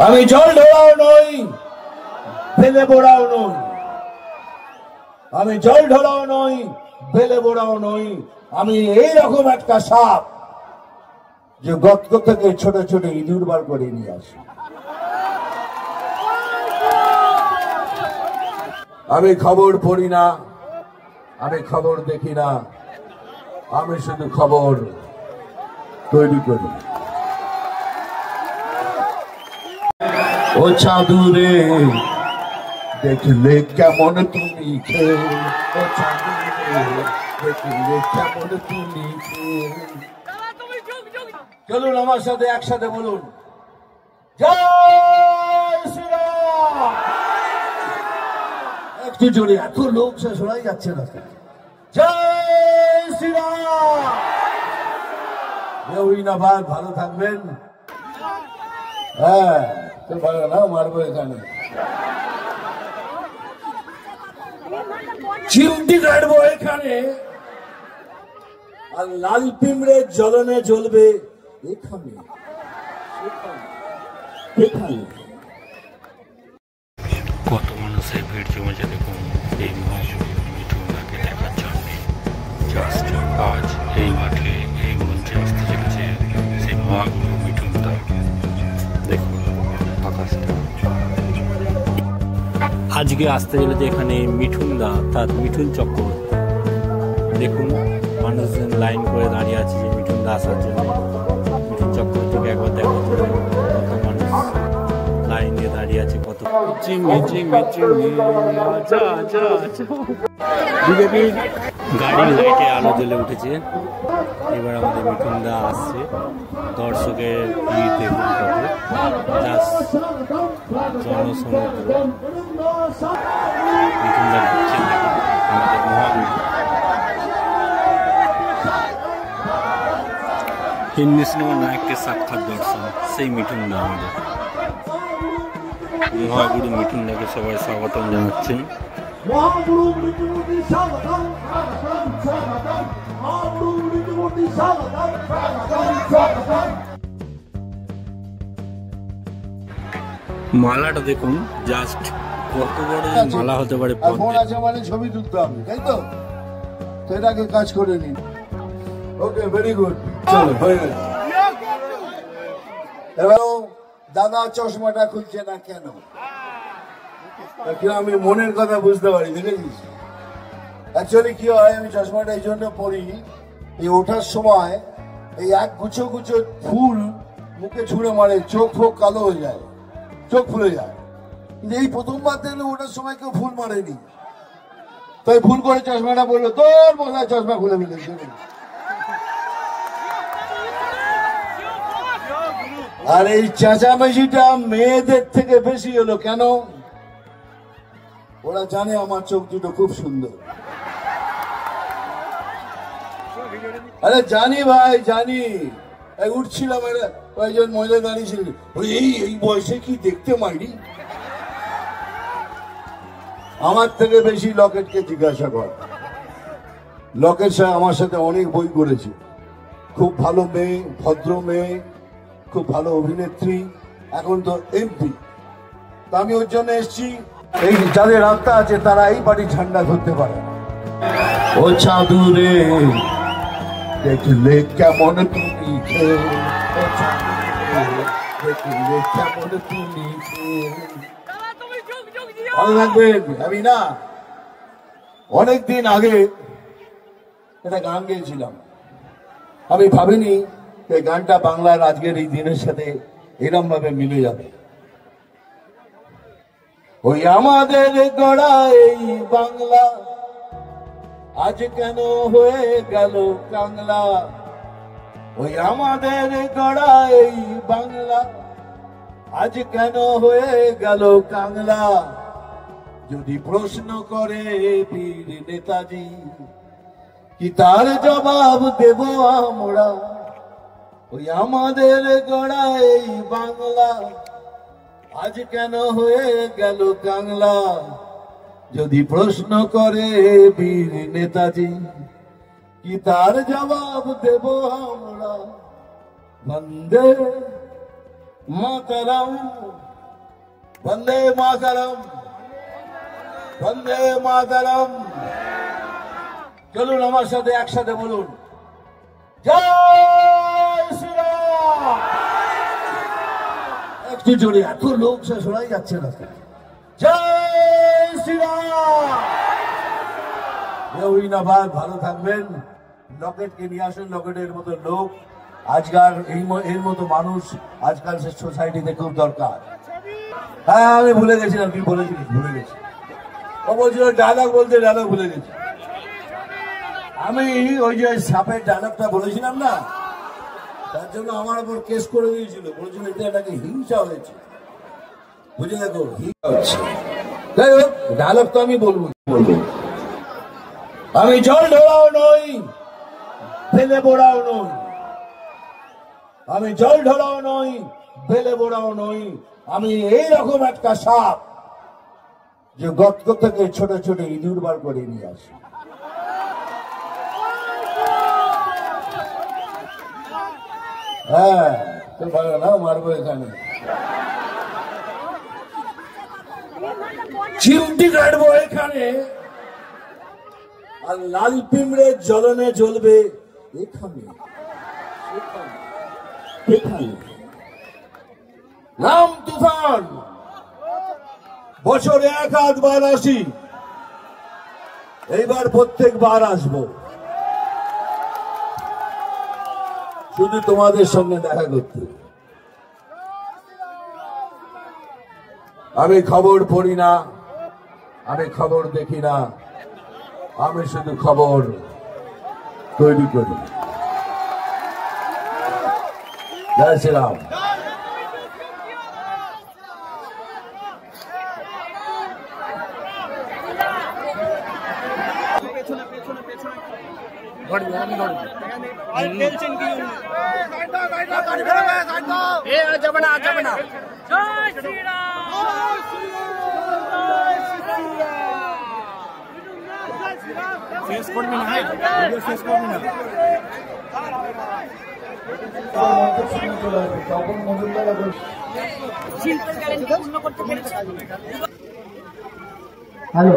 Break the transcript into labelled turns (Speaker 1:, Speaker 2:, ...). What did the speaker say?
Speaker 1: আমি জল ঢোড়াও নই, বেলে বোড়াও নই। আমি জল ঢোড়াও নই, বেলে বোড়াও নই। আমি এইরকম একটা সাপ যে গর্ত থেকে ছোট ছোট ইঁদুর বার করে নিয়ে আসি। আমি খবর পড়ি না, আমি খবর দেখি না, আমি শুধু খবর তৈরি করি। ও চাঁদুরে দেখলে কেমন তুমি খেয়ে, ও চাঁদুরে দেখলে কেমন তুমি খেয়ে। চলুন আমার সাথে একসাথে বলুন, জয় শ্রীরাম। একটু জোরে, এত লোক সে শোনাই যাচ্ছে না। জয় শ্রীরাম। ভাই ভালো থাকবেন। হ্যাঁ, তো ভালো না মারবো এখানে, চিমটি কাটবো এখানে, আর লাল পিঁমড়ের জ্বলনে জ্বলবে এখানে এখানে।
Speaker 2: কত মানুষের ভিড় জমেছে দেখুন এই মিঠুনদাকে দেখার জন্য। জাস্ট আজ এই মাঠে এই মঞ্চে আসতে চলেছে সেই মহাগুরু মিঠুনদা। দেখুন আকাশটা আজকে আসতে চলেছে এখানে মিঠুনদা, অর্থাৎ মিঠুন চক্রবর্তী। দেখুন মানুষজন লাইন করে দাঁড়িয়ে আছে যে মিঠুনদা আসার জন্য। মিঠুন চক্রবর্তীকে একবার দেখার জন্য কত মানুষ লাইন দিয়ে দাঁড়িয়ে আছে। কত বিজেপির গাড়ির লাইটে আলো জ্বলে উঠেছে। এবার আমাদের মিঠুনদা আসছে, দর্শকের ভিড় দেখুন কত, জনসমুদ্র। মিঠুনদা ঢুকছেন দেখুন, আমাদের মহাগুরু। হিন্দি সিনেমার নায়ককে সাক্ষাৎ দর্শন সেই মিঠুনদা। আমাদের মহাগুরু মিঠুনদাকে সবাই স্বাগতম জানাচ্ছেন। মালাটা দেখুন, জাস্ট কত বড় মালা হতে পারে।
Speaker 1: ফোন আছে মানে ছবি তুলতে হবে, তাই তো? সেটাকে কাজ করে নিন। ওকে, ভেরি গুড। চলো হয়ে গেল। এবার দাদা চশমাটা খুলছে না কেন? আমি মনের কথা বুঝতে পারি, দেখেছিস? অ্যাকচুয়ালি কি হয়, আমি চশমাটা এই জন্য পরি, এই ওঠার সময় এই এক গুছো গুছো ফুল মুখে ছুঁড়ে মারে, চোখ ফোক কালো হয়ে যায়, চোখ ফুলে যায়। কিন্তু এই প্রথমবার দেখলে ওঠার সময় কেউ ফুল মারেনি, তাই ভুল করে চশমাটা বললো, তোর বোঝায় চশমা খুলে ফেলেছে। আর এই চেঁচামেচিটা মেয়েদের থেকে বেশি হলো কেন? ওরা জানে আমার চোখ দুটো খুব সুন্দর। আরে জানি ভাই, জানি। উঠছিলাম, কয়েকজন মহিলা দাঁড়িয়েছিল, এই বয়সে কি দেখতে মাইরি। আমার থেকে বেশি লকেটকে জিজ্ঞাসা কর। লকেট আমার সাথে অনেক বই করেছে, খুব ভালো মেয়ে, ভদ্র মেয়ে, খুব ভালো অভিনেত্রী, এখন তো এমপি। তা আমি ওর জন্য এসছি, এই যাদের রাস্তা আছে তারা এই বাড়ি ঝান্ডা ধরতে পারে। ও চাঁদুরে দেখলে কেমন তুমি খেয়ে, ও চাঁদুরে দেখলে কেমন তুমি খেয়ে। ভালো থাকবেন। আমি না অনেকদিন আগে একটা গান গেয়েছিলাম, আমি ভাবিনি এই গানটা বাংলার আজকের এই দিনের সাথে এরম ভাবে মিলে যাবে। ওই আমাদের গড়া এই বাংলা আজ কেন হয়ে গেল কাংলা। ওই আমাদের গড়া এই বাংলা আজ কেন হয়ে গেল কাংলা। যদি প্রশ্ন করে বীর নেতাজি, কি তার জবাব দেব আমরা? ওই আমাদের গড়া এই বাংলা আজ কেন হয়ে গেল কাংলা। যদি প্রশ্ন করে বীর নেতাজি, কি তার জবাব দেব আমরা? বন্দে মাতরম, বন্দে মাতরম, বন্দে মাতরম। চলুন আমার সাথে একসাথে বলুন, জয় শ্রীরাম। একটু জোরে, এত লোক সে শোনাই যাচ্ছে না। জয় শ্রীরাম। জয়নাবাদ, ভালো থাকবেন। লকেটকে নিয়ে আসুন, লকেটের মতো লোক আজকাল এর মতো মানুষ আজকাল সে সোসাইটিতে খুব দরকার। হ্যাঁ, আমি ভুলে গেছিলাম কি বলেছিলি, ভুলে গেছি। ও বলছিল ডায়লগ বলতে, ডায়লগ ভুলে গেছি। আমি ওই যে সাপের ডায়লগটা বলেছিলাম না, তার জন্য আমার উপর কেস করে দিয়েছিল, বলেছিল এটা নাকি হিংসা হয়েছে। বুঝে দেখো, হিংসা হচ্ছে। যাই হোক, ডায়লগ তো আমি বলবো। আমি জল ঢোড়াও নই, ফেলে বোড়াও নই। আমি জল ঢোড়াও নই, ফেলে বোড়াও নই। আমি এইরকম একটা সাপ যে গর্ত থেকে ছোট ছোট ইঁদুর বার করে নিয়ে আসি। হ্যাঁ, তো ভালো না, মারবো এখানে, চিমটি কাটবো এখানে, আর লাল পিঁমড়ের জ্বলনে জ্বলবে এখানে, এখানে। নাম তুফান, বছরে 1-8 বার আসি, এইবার প্রত্যেকবার আসবো শুধু তোমাদের সঙ্গে দেখা করতে। আমি খবর পড়ি না, আমি খবর দেখি না, আমি শুধু খবর তৈরি করি। জয় শ্রীরাম।
Speaker 2: শেষ করবি না, শেষ করবি না।
Speaker 3: হ্যালো,